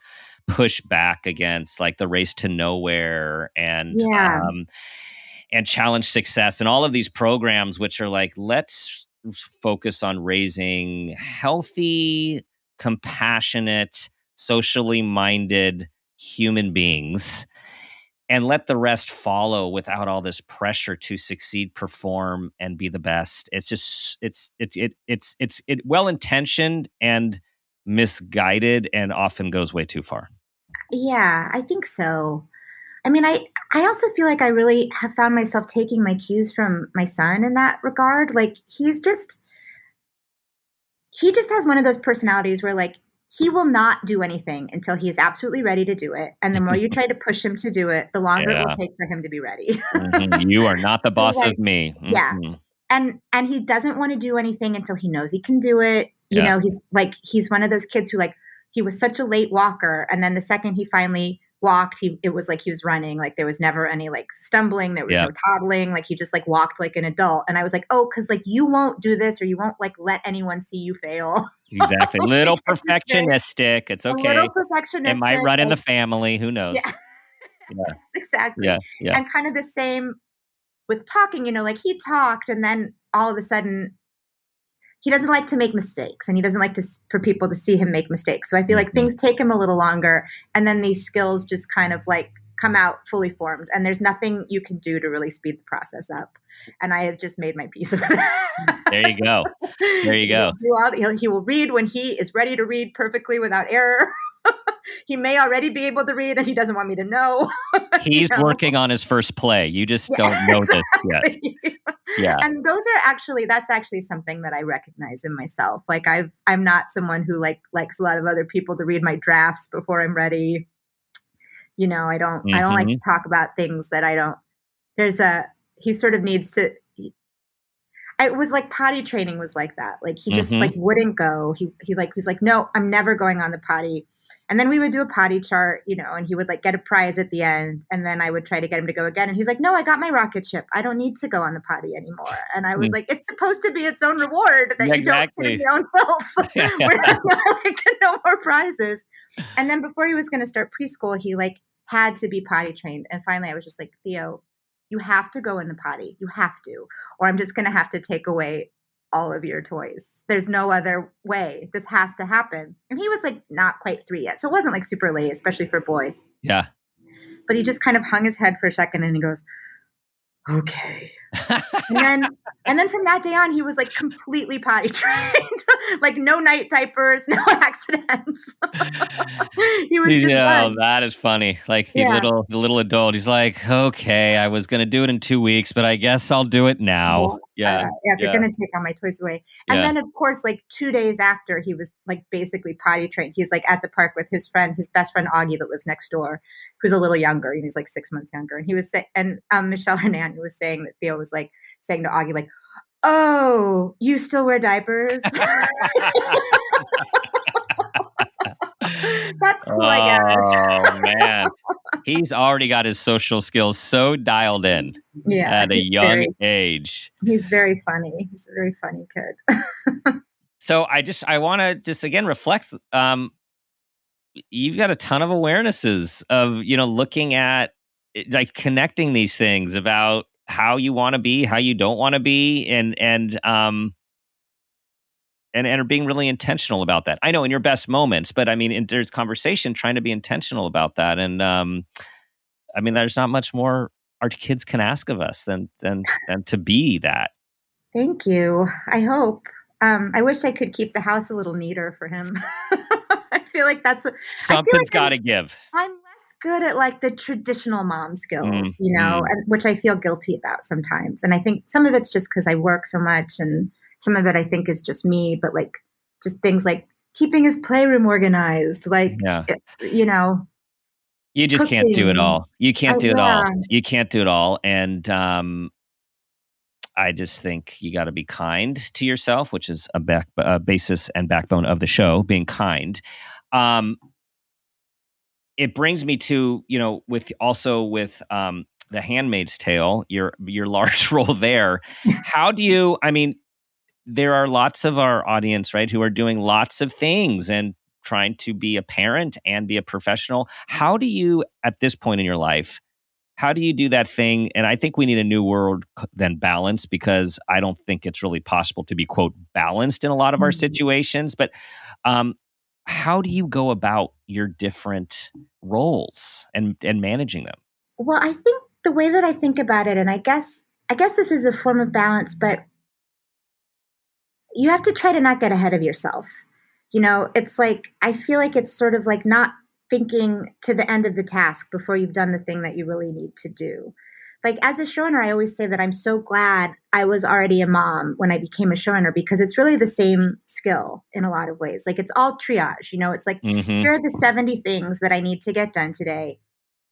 push back against like the race to nowhere and challenge success and all of these programs, which are like, let's focus on raising healthy, compassionate, socially minded human beings and let the rest follow without all this pressure to succeed, perform, and be the best. It's just it's well intentioned and misguided and often goes way too far. Yeah, I think so. I mean, I also feel like I really have found myself taking my cues from my son in that regard. Like he just has one of those personalities where like he will not do anything until he is absolutely ready to do it. And the more you try to push him to do it, the longer it will Yeah. take for him to be ready. You are not the So boss like, of me. yeah. And he doesn't want to do anything until he knows he can do it. You Yeah. know, he's one of those kids who like he was such a late walker, and then the second he finally walked, it was like he was running. Like there was never any like stumbling, there was Yeah. no toddling, like he just like walked like an adult. And I was like, oh, because like you won't do this, or you won't like let anyone see you fail. Exactly. Little It's just perfectionistic. It's a little okay. It might perfectionistic. run in the Like, family. Who knows? yeah, Yeah. exactly. Yeah. Yeah. And kind of the same with talking, you know, like he talked and then all of a sudden he doesn't like to make mistakes, and he doesn't like for people to see him make mistakes. So I feel like things take him a little longer, and then these skills just kind of like come out fully formed, and there's nothing you can do to really speed the process up. And I have just made my peace with that. There you go. There you go. He will read when he is ready to read perfectly without error. He may already be able to read and he doesn't want me to know. He's working on his first play. You just don't know this yet. Yeah. And that's actually something that I recognize in myself. Like I'm not someone who likes a lot of other people to read my drafts before I'm ready. You know, I don't like to talk about things that I don't. He sort of needs to. It was like potty training was like that. Like he just like wouldn't go. He was like, no, I'm never going on the potty. And then we would do a potty chart, you know, and he would like get a prize at the end. And then I would try to get him to go again. And he's like, no, I got my rocket ship. I don't need to go on the potty anymore. And I was like, it's supposed to be its own reward that you don't sit in your own filth. We're like, no more prizes. And then before he was going to start preschool, he like had to be potty trained. And finally I was just like, Theo, you have to go in the potty. You have to, or I'm just going to have to take away all of your toys. There's no other way. This has to happen. And he was like not quite 3 yet. So it wasn't like super late, especially for a boy. Yeah. But he just kind of hung his head for a second and he goes, okay. and then from that day on, he was like completely potty trained, like no night diapers, no accidents. He was just done. That is funny. Like the little adult, he's like, okay, I was going to do it in 2 weeks, but I guess I'll do it now. Yeah. If you're going to take all my toys away. And then of course, like 2 days after he was like basically potty trained, he's like at the park with his best friend, Augie, that lives next door, who's a little younger. He's like 6 months younger. And he was saying, and Michelle Hernan was saying that Theo was like saying to Augie, like, oh, you still wear diapers? That's cool, I guess. Oh, man. He's already got his social skills so dialed in at a young age. He's very funny. He's a very funny kid. So I want to just again reflect. You've got a ton of awarenesses of, you know, looking at like connecting these things about how you want to be, how you don't want to be, and are being really intentional about that. I know in your best moments, but I mean, there's conversation trying to be intentional about that. And I mean, there's not much more our kids can ask of us than to be that. Thank you. I hope. I wish I could keep the house a little neater for him. I feel like something's got to give. I'm less good at like the traditional mom skills, you know, which I feel guilty about sometimes. And I think some of it's just because I work so much, and some of it I think is just me, but like just things like keeping his playroom organized, like, you know. You just can't do it all. You can't do it all. You can't do it all. And I just think you got to be kind to yourself, which is a basis and backbone of the show, being kind. It brings me to, you know, with The Handmaid's Tale, your large role there. How do you, I mean, there are lots of our audience, right, who are doing lots of things and trying to be a parent and be a professional. How do you, at this point in your life, how do you do that thing? And I think we need a new word than balance, because I don't think it's really possible to be, quote, balanced in a lot of our situations. But how do you go about your different roles and managing them? Well, I think the way that I think about it, and I guess this is a form of balance, but you have to try to not get ahead of yourself. You know, it's like, I feel like it's sort of like not thinking to the end of the task before you've done the thing that you really need to do. Like as a showrunner, I always say that I'm so glad I was already a mom when I became a showrunner, because it's really the same skill in a lot of ways. Like it's all triage, it's like, here are the 70 things that I need to get done today.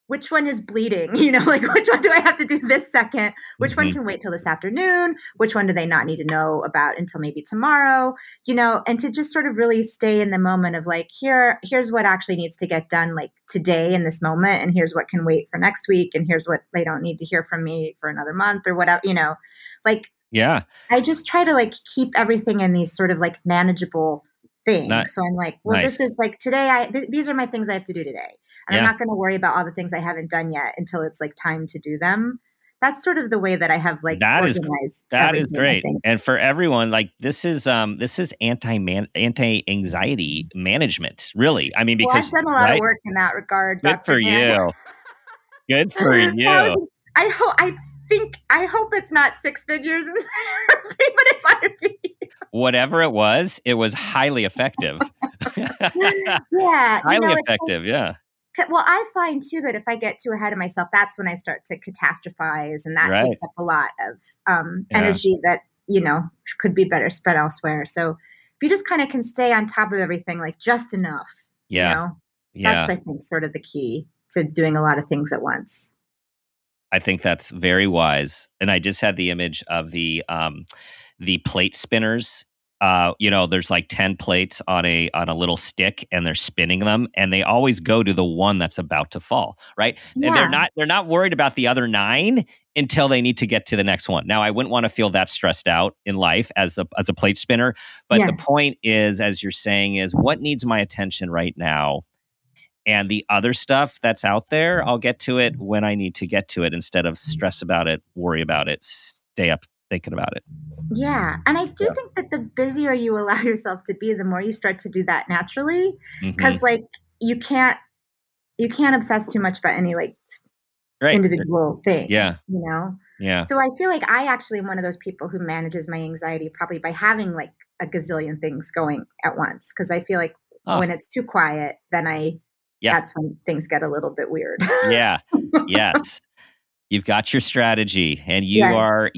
Which one is bleeding? Like which one do I have to do this second? Which one can wait till this afternoon? Which one do they not need to know about until maybe tomorrow? And to just sort of really stay in the moment of like, here's what actually needs to get done like today in this moment. And here's what can wait for next week. And here's what they don't need to hear from me for another month or whatever, like, yeah, I just try to like keep everything in these sort of like manageable things. So I'm like, well, this is like today, these are my things I have to do today. And I'm not going to worry about all the things I haven't done yet until it's like time to do them. That's sort of the way that I have like organized. That is great. And for everyone, like this is anti-anxiety management, really. I mean, because I've done a lot of work in that regard. Good Dr. for you. Good for you. I hope it's not 6 figures in therapy, but it might be. Whatever it was highly effective. Yeah. Highly effective. Yeah. Well, I find too that if I get too ahead of myself, that's when I start to catastrophize, and that takes up a lot of energy that could be better spent elsewhere. So if you just kind of can stay on top of everything, like just enough, that's I think sort of the key to doing a lot of things at once. I think that's very wise. And I just had the image of the plate spinners. There's like 10 plates on a little stick, and they're spinning them, and they always go to the one that's about to fall, right? Yeah. And they're not worried about the other 9 until they need to get to the next one. Now, I wouldn't want to feel that stressed out in life as a plate spinner, but the point is, as you're saying, is what needs my attention right now, and the other stuff that's out there, I'll get to it when I need to get to it instead of stress about it, worry about it, stay up thinking about it. Yeah. And I do think that the busier you allow yourself to be, the more you start to do that naturally. Because like you can't obsess too much about any like individual thing. Yeah. Yeah. So I feel like I actually am one of those people who manages my anxiety probably by having like a gazillion things going at once. Because I feel like when it's too quiet, then that's when things get a little bit weird. Yeah. Yes. You've got your strategy, and you are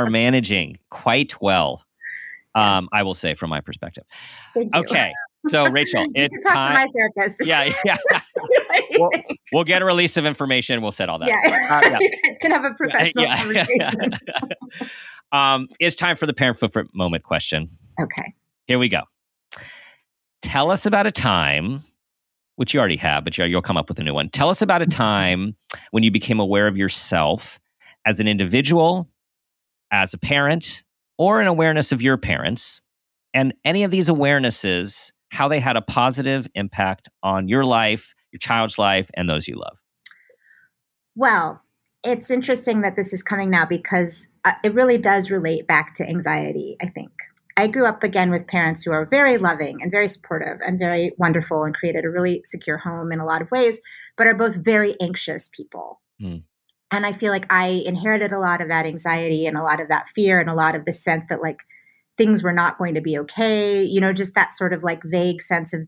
managing quite well. I will say from my perspective. Thank you. Okay, so Rachel, it's time. To my therapist. Yeah. We'll get a release of information. We'll set all that. Yeah. You guys can have a professional conversation. It's time for the parent footprint moment question. Okay. Here we go. Tell us about a time, which you already have, but you'll come up with a new one. Tell us about a time when you became aware of yourself as an individual, as a parent, or an awareness of your parents, and any of these awarenesses, how they had a positive impact on your life, your child's life, and those you love. Well, it's interesting that this is coming now because it really does relate back to anxiety, I think. I grew up again with parents who are very loving and very supportive and very wonderful and created a really secure home in a lot of ways, but are both very anxious people. And I feel like I inherited a lot of that anxiety and a lot of that fear and a lot of the sense that like things were not going to be okay, just that sort of like vague sense of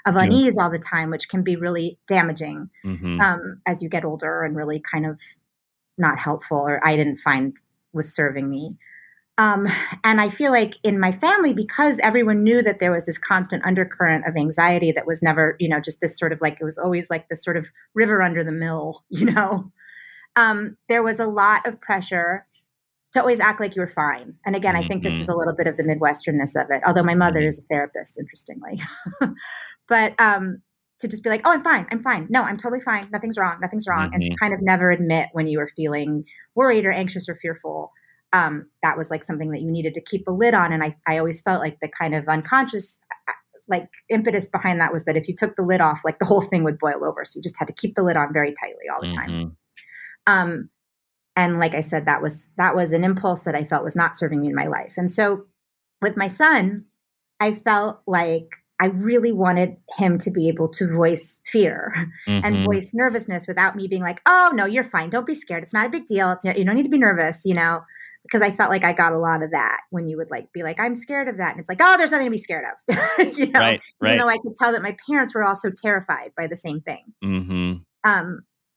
unease all the time, which can be really damaging as you get older and really kind of not helpful, or I didn't find was serving me. And I feel like in my family, because everyone knew that there was this constant undercurrent of anxiety that was never, just this sort of like, it was always like this sort of river under the mill, there was a lot of pressure to always act like you were fine. And again, I think this is a little bit of the Midwesternness of it, although my mother is a therapist, interestingly. But to just be like, oh, I'm fine. No, I'm totally fine. Nothing's wrong. And to kind of never admit when you were feeling worried or anxious or fearful. That was like something that you needed to keep a lid on. And I always felt like the kind of unconscious like impetus behind that was that if you took the lid off, like the whole thing would boil over. So you just had to keep the lid on very tightly all the time. And like I said, that was an impulse that I felt was not serving me in my life. And so with my son, I felt like I really wanted him to be able to voice fear and voice nervousness without me being like, oh, no, you're fine. Don't be scared. It's not a big deal. You don't need to be nervous, because I felt like I got a lot of that when you would like be like, I'm scared of that. And it's like, oh, there's nothing to be scared of, you know, Right. even though I could tell that my parents were also terrified by the same thing.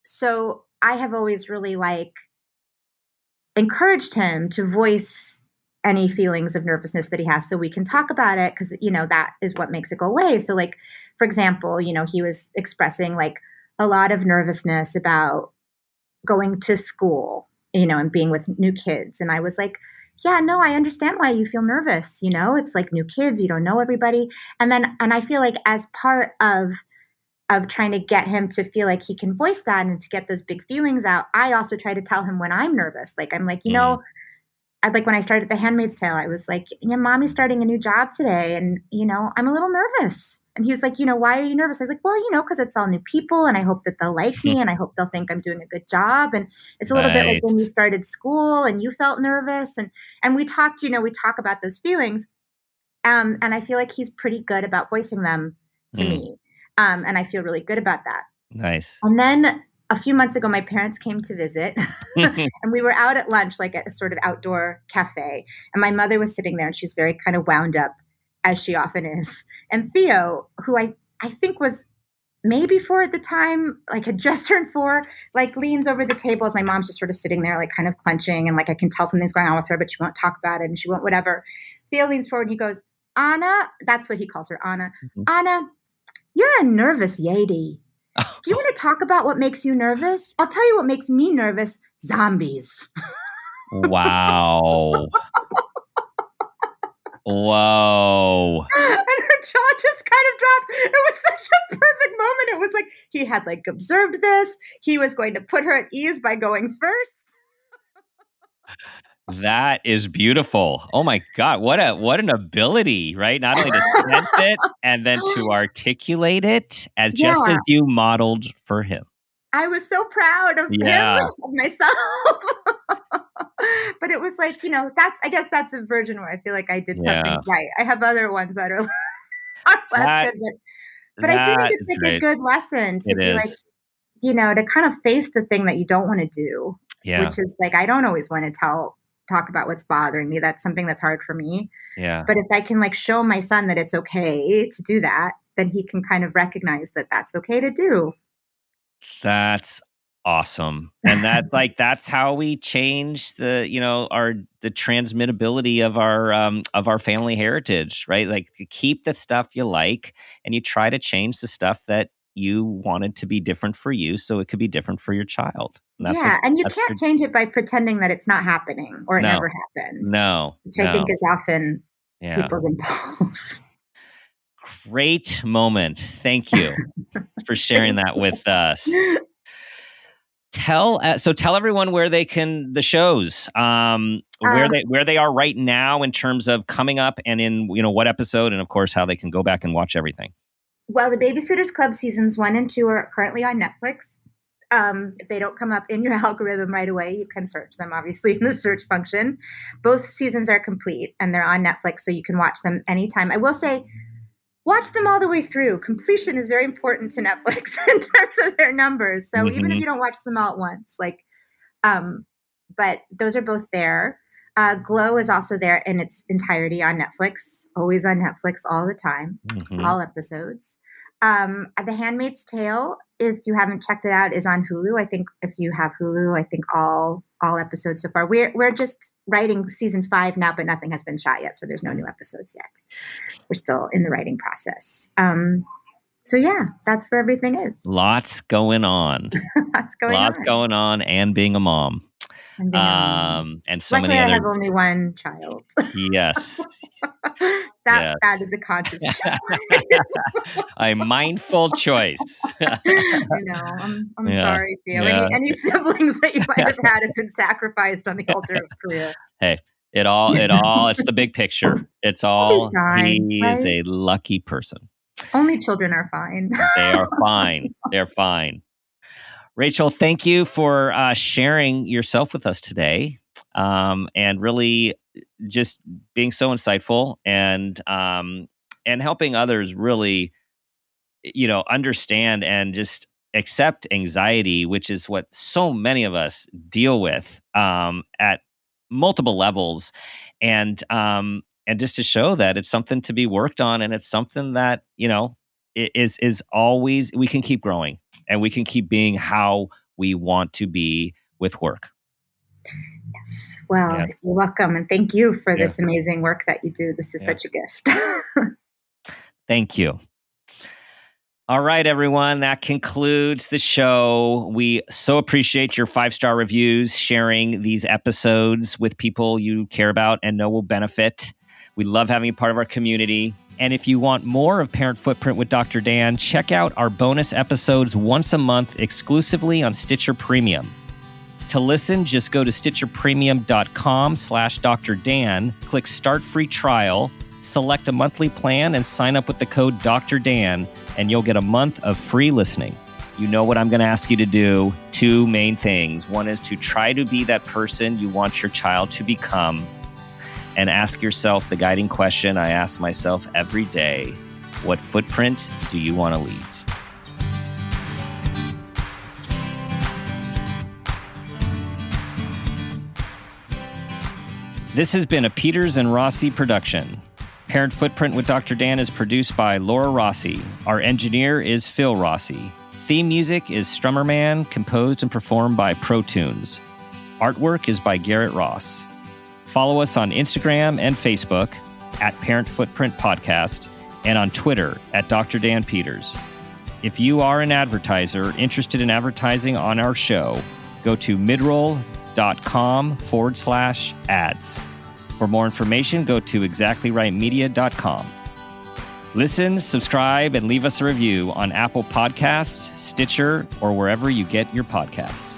So I have always really like encouraged him to voice any feelings of nervousness that he has so we can talk about it, because, you know, that is what makes it go away. So like, for example, you know, he was expressing like a lot of nervousness about going to school, you know, and being with new kids. And I was like, yeah, no, I understand why you feel nervous. You know, it's like new kids, you don't know everybody. And I feel like as part of trying to get him to feel like he can voice that and to get those big feelings out, I also try to tell him when I'm nervous. Like, I'm like, you know, like when I started The Handmaid's Tale, I was like, yeah, mommy's starting a new job today. And, you know, I'm a little nervous. And he was like, you know, why are you nervous? I was like, well, you know, because it's all new people and I hope that they'll like me and I hope they'll think I'm doing a good job. And it's a little bit like when you started school and you felt nervous. And we talked, you know, we talk about those feelings. And I feel like he's pretty good about voicing them to me. And I feel really good about that. Nice. And then a few months ago, my parents came to visit and we were out at lunch, like at a sort of outdoor cafe. And my mother was sitting there and she was very kind of wound up, as she often is. And Theo, who I think was maybe 4 at the time, like had just turned 4, like leans over the table as my mom's just sort of sitting there, like kind of clenching. And like, I can tell something's going on with her, but she won't talk about it and she won't whatever. Theo leans forward and he goes, Anna, that's what he calls her, Anna. Anna, you're a nervous yady. Do you want to talk about what makes you nervous? I'll tell you what makes me nervous. Zombies. Wow. Whoa. And her jaw just kind of dropped. It was such a perfect moment. It was like he had like observed this. He was going to put her at ease by going first. That is beautiful. Oh my God. What an ability, right? Not only to sense it and then to articulate it as just as you modeled for him. I was so proud of him, of myself. But it was like, you know, I guess that's a version where I feel like I did something right. I have other ones that are less good. But I do think it's like a good lesson to be like, you know, to kind of face the thing that you don't want to do. Yeah. Which is like, I don't always want to talk about what's bothering me. That's something that's hard for me. Yeah. But if I can like show my son that it's okay to do that, then he can kind of recognize that that's okay to do. That's awesome. And that's how we change the transmittability of our family heritage, right? Like you keep the stuff you like and you try to change the stuff that you wanted to be different for you so it could be different for your child. And you can't change it by pretending that it's not happening or it never happened. Which I think is often people's impulse. Great moment. Thank you for sharing that with us. Tell everyone where they can, the shows, where they are right now in terms of coming up and in, you know, what episode, and of course how they can go back and watch everything. Well, the Babysitters Club seasons 1 and 2 are currently on Netflix. If they don't come up in your algorithm right away, you can search them, obviously, in the search function. Both seasons are complete, and they're on Netflix, so you can watch them anytime. I will say, watch them all the way through. Completion is very important to Netflix in terms of their numbers. So even if you don't watch them all at once, but those are both there. Glow is also there in its entirety on Netflix, always on Netflix all the time, all episodes. The Handmaid's Tale, if you haven't checked it out, is on Hulu. I think if you have Hulu, I think all episodes so far. We're just writing season 5 now, but nothing has been shot yet, so there's no new episodes yet. We're still in the writing process. So yeah, that's where everything is. Lots going on. Lots going on, and being a mom. And so luckily many I have only one child. Yes. That is a conscious choice. A mindful choice. I know. I'm sorry, Theo. Any siblings that you might have had been sacrificed on the altar of career. Hey, it's the big picture. It's all he is a lucky person. Only children are fine. They are fine. They're fine. Rachel, thank you for sharing yourself with us today, and really just being so insightful and helping others really, you know, understand and just accept anxiety, which is what so many of us deal with at multiple levels, and just to show that it's something to be worked on, and it's something that, you know, is always, we can keep growing and we can keep being how we want to be with work. Yes. Well, you're welcome. And thank you for this amazing work that you do. This is such a gift. Thank you. All right, everyone. That concludes the show. We so appreciate your 5-star reviews, sharing these episodes with people you care about and know will benefit. We love having you part of our community. And if you want more of Parent Footprint with Dr. Dan, check out our bonus episodes once a month exclusively on Stitcher Premium. To listen, just go to stitcherpremium.com/Dr. Dan, click Start Free Trial, select a monthly plan, and sign up with the code Dr. Dan, and you'll get a month of free listening. You know what I'm going to ask you to do. 2 main things. One is to try to be that person you want your child to become, and ask yourself the guiding question I ask myself every day: what footprint do you want to leave? This has been a Peters and Rossi production. Parent Footprint with Dr. Dan is produced by Laura Rossi. Our engineer is Phil Rossi. Theme music is Strummerman, composed and performed by Pro Tunes. Artwork is by Garrett Ross. Follow us on Instagram and Facebook at Parent Footprint Podcast, and on Twitter at Dr. Dan Peters. If you are an advertiser interested in advertising on our show, go to midroll.com/ads. For more information, go to exactlyrightmedia.com. Listen, subscribe, and leave us a review on Apple Podcasts, Stitcher, or wherever you get your podcasts.